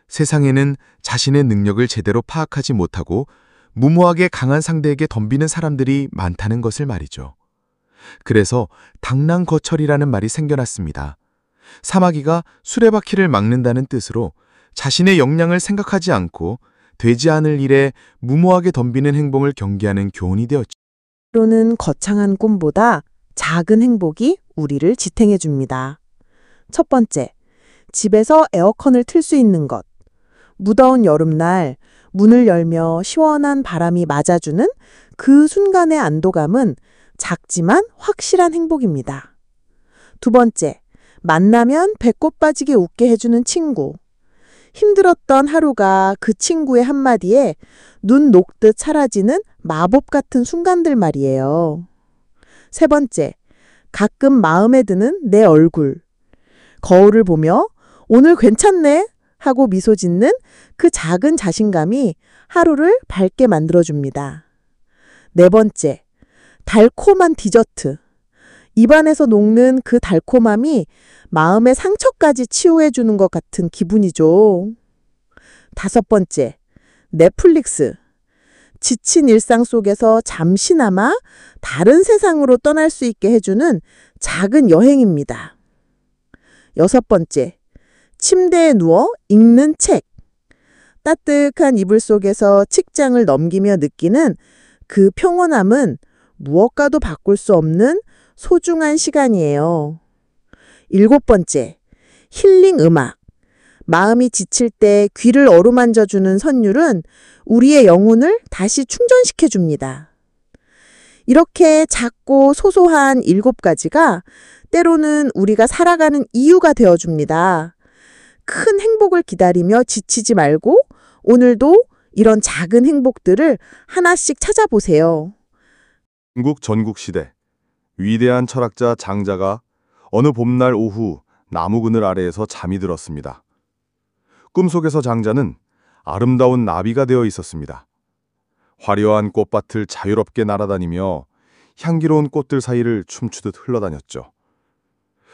세상에는 자신의 능력을 제대로 파악하지 못하고 무모하게 강한 상대에게 덤비는 사람들이 많다는 것을 말이죠. 그래서 당랑거철이라는 말이 생겨났습니다. 사마귀가 수레바퀴를 막는다는 뜻으로 자신의 역량을 생각하지 않고 되지 않을 일에 무모하게 덤비는 행동을 경계하는 교훈이 되었죠. 때로는 거창한 꿈보다 작은 행복이 우리를 지탱해 줍니다. 첫 번째, 집에서 에어컨을 틀 수 있는 것. 무더운 여름날 문을 열며 시원한 바람이 맞아주는 그 순간의 안도감은 작지만 확실한 행복입니다. 두 번째, 만나면 배꼽 빠지게 웃게 해주는 친구. 힘들었던 하루가 그 친구의 한마디에 눈 녹듯 사라지는 마법 같은 순간들 말이에요. 세 번째, 가끔 마음에 드는 내 얼굴. 거울을 보며 오늘 괜찮네 하고 미소 짓는 그 작은 자신감이 하루를 밝게 만들어줍니다. 네 번째, 달콤한 디저트. 입안에서 녹는 그 달콤함이 마음의 상처까지 치유해주는 것 같은 기분이죠. 다섯 번째, 넷플릭스. 지친 일상 속에서 잠시나마 다른 세상으로 떠날 수 있게 해주는 작은 여행입니다. 여섯 번째, 침대에 누워 읽는 책. 따뜻한 이불 속에서 책장을 넘기며 느끼는 그 평온함은 무엇과도 바꿀 수 없는 소중한 시간이에요. 일곱 번째, 힐링 음악. 마음이 지칠 때 귀를 어루만져주는 선율은 우리의 영혼을 다시 충전시켜줍니다. 이렇게 작고 소소한 7가지가 때로는 우리가 살아가는 이유가 되어줍니다. 큰 행복을 기다리며 지치지 말고 오늘도 이런 작은 행복들을 하나씩 찾아보세요. 중국 전국시대 위대한 철학자 장자가 어느 봄날 오후 나무 그늘 아래에서 잠이 들었습니다. 꿈속에서 장자는 아름다운 나비가 되어 있었습니다. 화려한 꽃밭을 자유롭게 날아다니며 향기로운 꽃들 사이를 춤추듯 흘러다녔죠.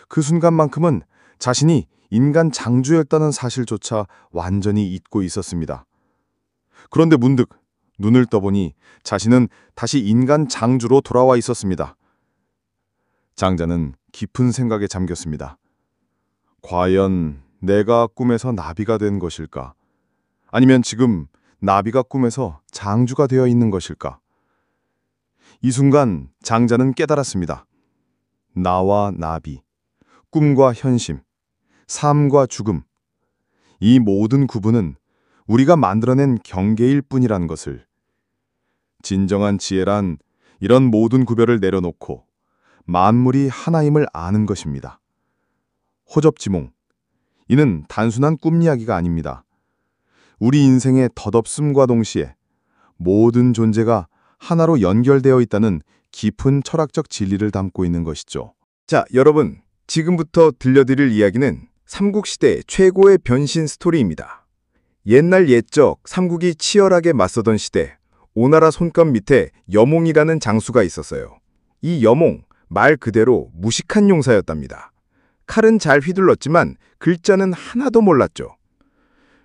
그 순간만큼은 자신이 인간 장주였다는 사실조차 완전히 잊고 있었습니다. 그런데 문득 눈을 떠보니 자신은 다시 인간 장주로 돌아와 있었습니다. 장자는 깊은 생각에 잠겼습니다. 과연 내가 꿈에서 나비가 된 것일까? 아니면 지금 나비가 꿈에서 장주가 되어 있는 것일까? 이 순간 장자는 깨달았습니다. 나와 나비, 꿈과 현심, 삶과 죽음, 이 모든 구분은 우리가 만들어낸 경계일 뿐이란 것을. 진정한 지혜란 이런 모든 구별을 내려놓고 만물이 하나임을 아는 것입니다. 호접지몽, 이는 단순한 꿈 이야기가 아닙니다. 우리 인생의 덧없음과 동시에 모든 존재가 하나로 연결되어 있다는 깊은 철학적 진리를 담고 있는 것이죠. 자, 여러분, 지금부터 들려드릴 이야기는 삼국시대 최고의 변신 스토리입니다. 옛날 옛적 삼국이 치열하게 맞서던 시대, 오나라 손끝 밑에 여몽이라는 장수가 있었어요. 이 여몽, 말 그대로 무식한 용사였답니다. 칼은 잘 휘둘렀지만 글자는 하나도 몰랐죠.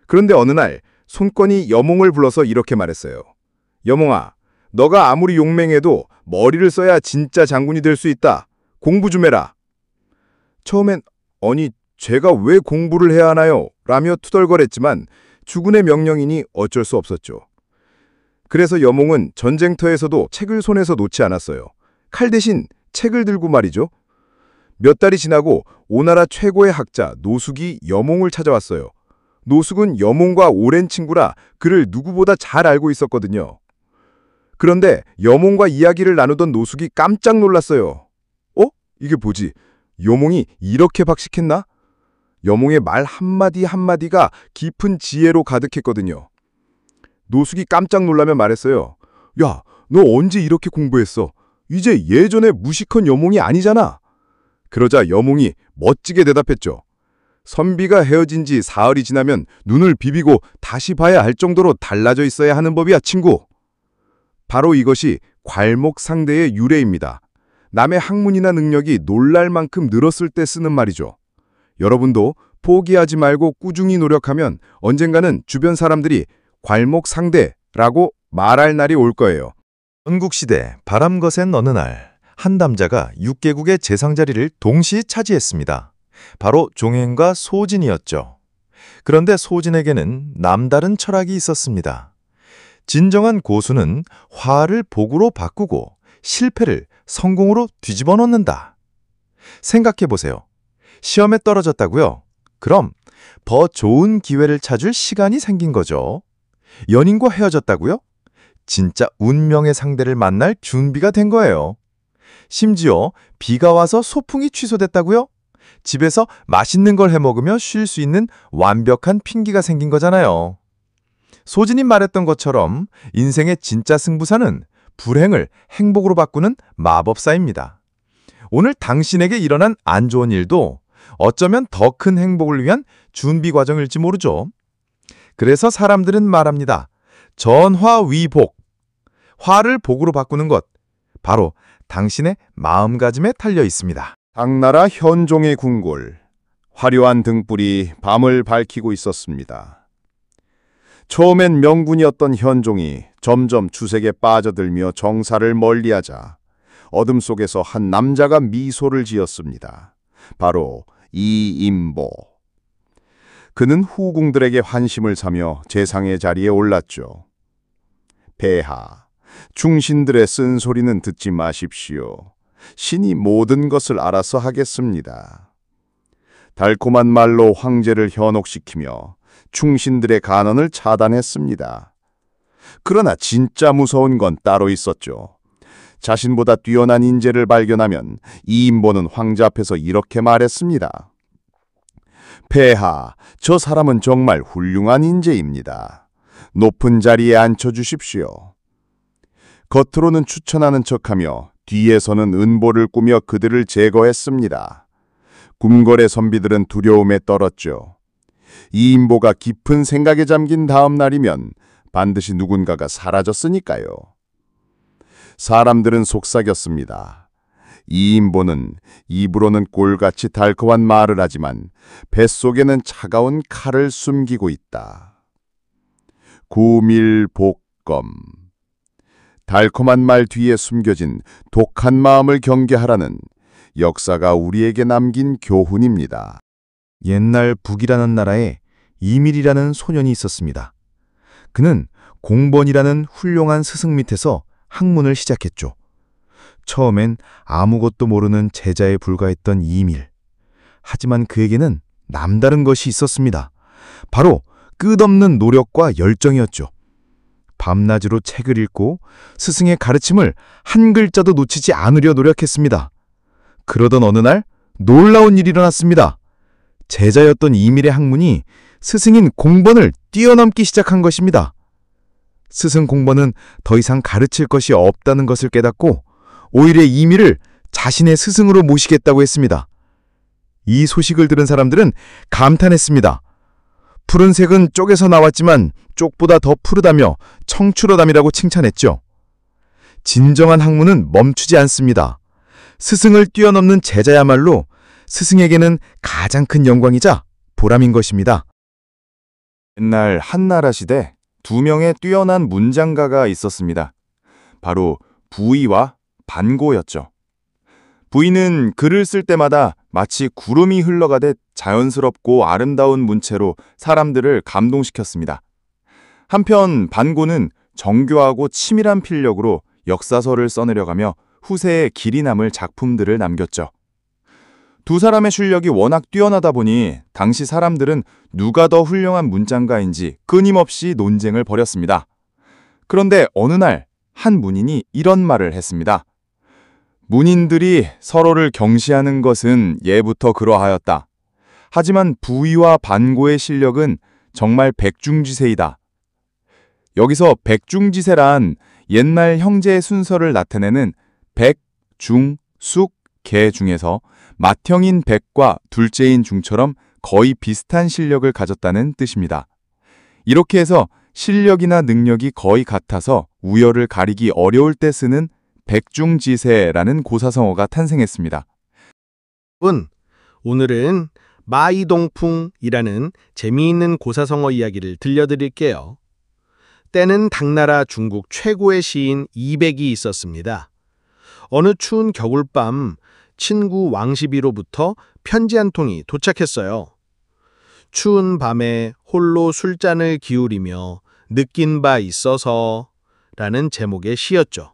그런데 어느 날 손권이 여몽을 불러서 이렇게 말했어요. 여몽아, 너가 아무리 용맹해도 머리를 써야 진짜 장군이 될 수 있다. 공부 좀 해라. 처음엔 아니 제가 왜 공부를 해야 하나요? 라며 투덜거렸지만 주군의 명령이니 어쩔 수 없었죠. 그래서 여몽은 전쟁터에서도 책을 손에서 놓지 않았어요. 칼 대신 책을 들고 말이죠. 몇 달이 지나고 오나라 최고의 학자 노숙이 여몽을 찾아왔어요. 노숙은 여몽과 오랜 친구라 그를 누구보다 잘 알고 있었거든요. 그런데 여몽과 이야기를 나누던 노숙이 깜짝 놀랐어요. 이게 뭐지? 여몽이 이렇게 박식했나? 여몽의 말 한마디 한마디가 깊은 지혜로 가득했거든요. 노숙이 깜짝 놀라며 말했어요. 야, 너 언제 이렇게 공부했어? 이제 예전에 무식한 여몽이 아니잖아. 그러자 여몽이 멋지게 대답했죠. 선비가 헤어진 지 사흘이 지나면 눈을 비비고 다시 봐야 할 정도로 달라져 있어야 하는 법이야, 친구. 바로 이것이 괄목상대의 유래입니다. 남의 학문이나 능력이 놀랄 만큼 늘었을 때 쓰는 말이죠. 여러분도 포기하지 말고 꾸준히 노력하면 언젠가는 주변 사람들이 괄목상대라고 말할 날이 올 거예요. 전국시대 바람 거센 어느 날, 한 남자가 6개국의 재상 자리를 동시에 차지했습니다. 바로 종행과 소진이었죠. 그런데 소진에게는 남다른 철학이 있었습니다. 진정한 고수는 화를 복으로 바꾸고 실패를 성공으로 뒤집어 놓는다. 생각해보세요. 시험에 떨어졌다고요? 그럼 더 좋은 기회를 찾을 시간이 생긴 거죠. 연인과 헤어졌다고요? 진짜 운명의 상대를 만날 준비가 된 거예요. 심지어 비가 와서 소풍이 취소됐다고요? 집에서 맛있는 걸 해먹으며 쉴 수 있는 완벽한 핑계가 생긴 거잖아요. 소진이 말했던 것처럼 인생의 진짜 승부사는 불행을 행복으로 바꾸는 마법사입니다. 오늘 당신에게 일어난 안 좋은 일도 어쩌면 더 큰 행복을 위한 준비 과정일지 모르죠. 그래서 사람들은 말합니다. 전화위복. 화를 복으로 바꾸는 것. 바로 당신의 마음가짐에 달려 있습니다. 당나라 현종의 궁궐. 화려한 등불이 밤을 밝히고 있었습니다. 처음엔 명군이었던 현종이 점점 주색에 빠져들며 정사를 멀리하자 어둠 속에서 한 남자가 미소를 지었습니다. 바로 이인보. 그는 후궁들에게 환심을 사며 재상의 자리에 올랐죠. 폐하, 충신들의 쓴소리는 듣지 마십시오. 신이 모든 것을 알아서 하겠습니다. 달콤한 말로 황제를 현혹시키며 충신들의 간언을 차단했습니다. 그러나 진짜 무서운 건 따로 있었죠. 자신보다 뛰어난 인재를 발견하면 이인보는 황제 앞에서 이렇게 말했습니다. 폐하, 저 사람은 정말 훌륭한 인재입니다. 높은 자리에 앉혀주십시오. 겉으로는 추천하는 척하며 뒤에서는 은보를 꾸며 그들을 제거했습니다. 궁궐의 선비들은 두려움에 떨었죠. 이인보가 깊은 생각에 잠긴 다음 날이면 반드시 누군가가 사라졌으니까요. 사람들은 속삭였습니다. 이인보는 입으로는 꼴같이 달콤한 말을 하지만 뱃속에는 차가운 칼을 숨기고 있다. 구밀복검. 달콤한 말 뒤에 숨겨진 독한 마음을 경계하라는 역사가 우리에게 남긴 교훈입니다. 옛날 북이라는 나라에 이밀이라는 소년이 있었습니다. 그는 공번이라는 훌륭한 스승 밑에서 학문을 시작했죠. 처음엔 아무것도 모르는 제자에 불과했던 이밀. 하지만 그에게는 남다른 것이 있었습니다. 바로 끝없는 노력과 열정이었죠. 밤낮으로 책을 읽고 스승의 가르침을 한 글자도 놓치지 않으려 노력했습니다. 그러던 어느 날 놀라운 일이 일어났습니다. 제자였던 이밀의 학문이 스승인 공번을 뛰어넘기 시작한 것입니다. 스승 공번은 더 이상 가르칠 것이 없다는 것을 깨닫고 오히려 이밀을 자신의 스승으로 모시겠다고 했습니다. 이 소식을 들은 사람들은 감탄했습니다. 푸른색은 쪽에서 나왔지만 쪽보다 더 푸르다며 청출어담이라고 칭찬했죠. 진정한 학문은 멈추지 않습니다. 스승을 뛰어넘는 제자야말로 스승에게는 가장 큰 영광이자 보람인 것입니다. 옛날 한나라 시대 2명의 뛰어난 문장가가 있었습니다. 바로 부의와 반고였죠. 부의는 글을 쓸 때마다 마치 구름이 흘러가듯 자연스럽고 아름다운 문체로 사람들을 감동시켰습니다. 한편 반고는 정교하고 치밀한 필력으로 역사서를 써내려가며 후세에 길이 남을 작품들을 남겼죠. 두 사람의 실력이 워낙 뛰어나다 보니 당시 사람들은 누가 더 훌륭한 문장가인지 끊임없이 논쟁을 벌였습니다. 그런데 어느 날 한 문인이 이런 말을 했습니다. 문인들이 서로를 경시하는 것은 예부터 그러하였다. 하지만 부의와 반고의 실력은 정말 백중지세이다. 여기서 백중지세란 옛날 형제의 순서를 나타내는 백, 중, 숙, 계 중에서 맏형인 백과 둘째인 중처럼 거의 비슷한 실력을 가졌다는 뜻입니다. 이렇게 해서 실력이나 능력이 거의 같아서 우열을 가리기 어려울 때 쓰는 백중지세라는 고사성어가 탄생했습니다. 오늘은 마이동풍이라는 재미있는 고사성어 이야기를 들려드릴게요. 때는 당나라 중국 최고의 시인 이백이 있었습니다. 어느 추운 겨울밤 친구 왕시비로부터 편지 한 통이 도착했어요. 추운 밤에 홀로 술잔을 기울이며 느낀 바 있어서 라는 제목의 시였죠.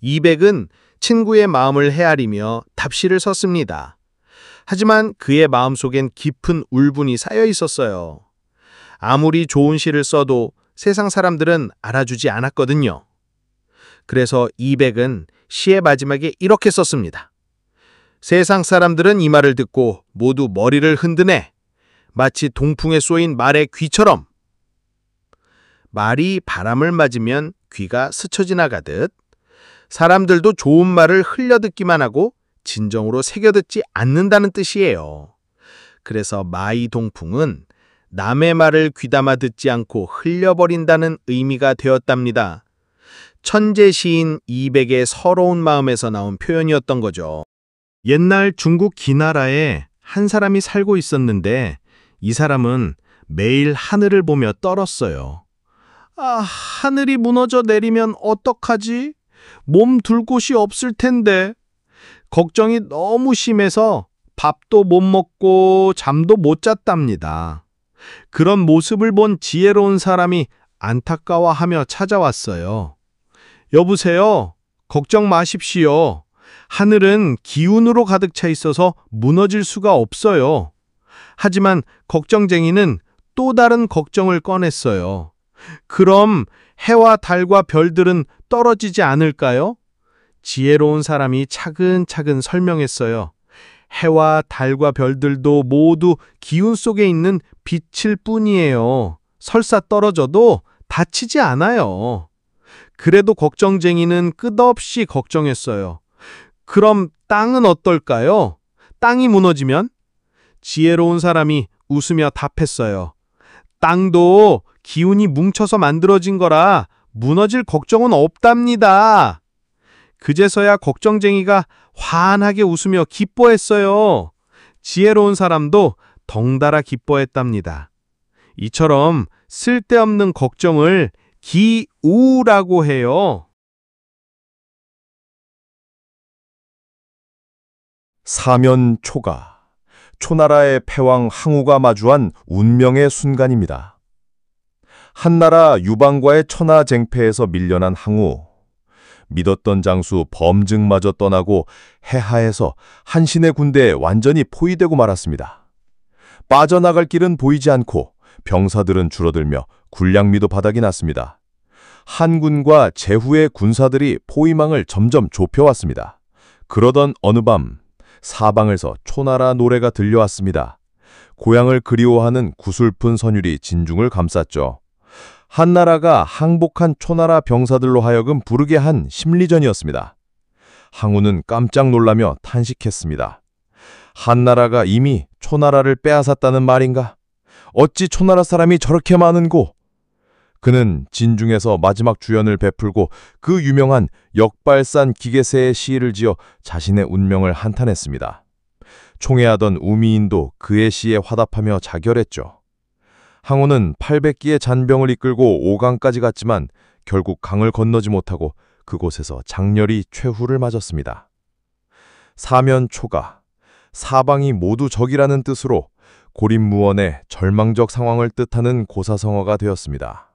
이백은 친구의 마음을 헤아리며 답시를 썼습니다. 하지만 그의 마음속엔 깊은 울분이 쌓여 있었어요. 아무리 좋은 시를 써도 세상 사람들은 알아주지 않았거든요. 그래서 이백은 시의 마지막에 이렇게 썼습니다. 세상 사람들은 이 말을 듣고 모두 머리를 흔드네. 마치 동풍에 쏘인 말의 귀처럼. 말이 바람을 맞으면 귀가 스쳐 지나가듯 사람들도 좋은 말을 흘려듣기만 하고 진정으로 새겨듣지 않는다는 뜻이에요. 그래서 마이동풍은 남의 말을 귀담아 듣지 않고 흘려버린다는 의미가 되었답니다. 천재 시인 이백의 서러운 마음에서 나온 표현이었던 거죠. 옛날 중국 기나라에 한 사람이 살고 있었는데 이 사람은 매일 하늘을 보며 떨었어요. 아, 하늘이 무너져 내리면 어떡하지? 몸 둘 곳이 없을 텐데. 걱정이 너무 심해서 밥도 못 먹고 잠도 못 잤답니다. 그런 모습을 본 지혜로운 사람이 안타까워하며 찾아왔어요. 여보세요? 걱정 마십시오. 하늘은 기운으로 가득 차 있어서 무너질 수가 없어요. 하지만 걱정쟁이는 또 다른 걱정을 꺼냈어요. 그럼 해와 달과 별들은 떨어지지 않을까요? 지혜로운 사람이 차근차근 설명했어요. 해와 달과 별들도 모두 기운 속에 있는 빛일 뿐이에요. 설사 떨어져도 다치지 않아요. 그래도 걱정쟁이는 끝없이 걱정했어요. 그럼 땅은 어떨까요? 땅이 무너지면? 지혜로운 사람이 웃으며 답했어요. 땅도 기운이 뭉쳐서 만들어진 거라 무너질 걱정은 없답니다. 그제서야 걱정쟁이가 환하게 웃으며 기뻐했어요. 지혜로운 사람도 덩달아 기뻐했답니다. 이처럼 쓸데없는 걱정을 기우라고 해요. 사면초가, 초나라의 패왕 항우가 마주한 운명의 순간입니다. 한나라 유방과의 천하쟁패에서 밀려난 항우. 믿었던 장수 범증마저 떠나고 해하에서 한신의 군대에 완전히 포위되고 말았습니다. 빠져나갈 길은 보이지 않고 병사들은 줄어들며 군량미도 바닥이 났습니다. 한군과 제후의 군사들이 포위망을 점점 좁혀왔습니다. 그러던 어느 밤 사방에서 초나라 노래가 들려왔습니다. 고향을 그리워하는 구슬픈 선율이 진중을 감쌌죠. 한나라가 항복한 초나라 병사들로 하여금 부르게 한 심리전이었습니다. 항우는 깜짝 놀라며 탄식했습니다. 한나라가 이미 초나라를 빼앗았다는 말인가? 어찌 초나라 사람이 저렇게 많은고? 그는 진중에서 마지막 주연을 베풀고 그 유명한 역발산 기계세의 시를 지어 자신의 운명을 한탄했습니다. 총애하던 우미인도 그의 시에 화답하며 자결했죠. 항우는 800기의 잔병을 이끌고 오강까지 갔지만 결국 강을 건너지 못하고 그곳에서 장렬히 최후를 맞았습니다. 사면초가, 사방이 모두 적이라는 뜻으로 고립무원의 절망적 상황을 뜻하는 고사성어가 되었습니다.